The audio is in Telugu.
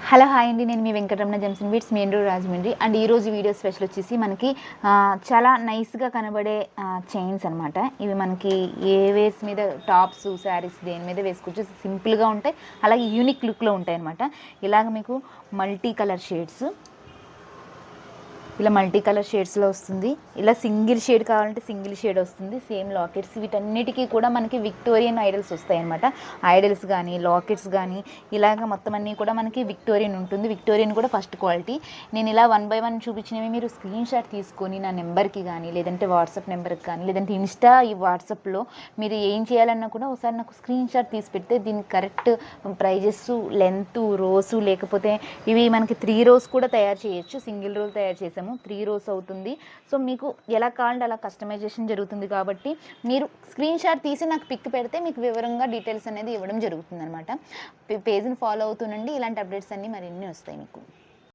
హలో హాయ్ అండి, నేను మీ వెంకటరమణ జెమ్స్ అండ్ బీట్స్, మీ ఎండూరు రాజమండ్రి. అండ్ ఈరోజు వీడియో స్పెషల్ వచ్చేసి మనకి చాలా నైస్గా కనబడే చైన్స్ అనమాట. ఇవి మనకి ఏ వేస్ మీద టాప్స్, శారీస్ దేని మీద వేసుకోవచ్చు. సింపుల్గా ఉంటాయి, అలాగే యూనిక్ లుక్లో ఉంటాయి అనమాట. ఇలాగ మీకు మల్టీ కలర్ షేడ్స్, ఇలా మల్టీ కలర్ షేడ్స్లో వస్తుంది. ఇలా సింగిల్ షేడ్ కావాలంటే సింగిల్ షేడ్ వస్తుంది. సేమ్ లాకెట్స్, వీటన్నిటికీ కూడా మనకి విక్టోరియన్ ఐడల్స్ వస్తాయి అనమాట. ఐడల్స్ కానీ లాకెట్స్ కానీ ఇలాగ మొత్తం అన్నీ కూడా మనకి విక్టోరియన్ ఉంటుంది. విక్టోరియన్ కూడా ఫస్ట్ క్వాలిటీ. నేను ఇలా 1 by 1 చూపించినవి మీరు స్క్రీన్ షాట్ తీసుకొని నా నెంబర్కి కానీ, లేదంటే వాట్సాప్ నెంబర్కి కానీ, లేదంటే ఇన్స్టా ఈ వాట్సాప్లో మీరు ఏం చేయాలన్నా కూడా ఒకసారి నాకు స్క్రీన్ షాట్ తీసి పెడితే దీనికి కరెక్ట్ ప్రైజెస్, లెంత్, రోసు, లేకపోతే ఇవి మనకి 3 rows కూడా తయారు చేయొచ్చు. సింగిల్ రోల్ తయారు చేసాము, 3 rows అవుతుంది. సో మీకు ఎలా కావాలంటే అలా కస్టమైజేషన్ జరుగుతుంది. కాబట్టి మీరు స్క్రీన్ షాట్ తీసి నాకు పిక్ పెడితే మీకు వివరంగా డీటెయిల్స్ అనేది ఇవ్వడం జరుగుతుంది అనమాట. పేజ్ని ఫాలో అవుతుండండి, ఇలాంటి అప్డేట్స్ అన్నీ మరిన్ని వస్తాయి మీకు.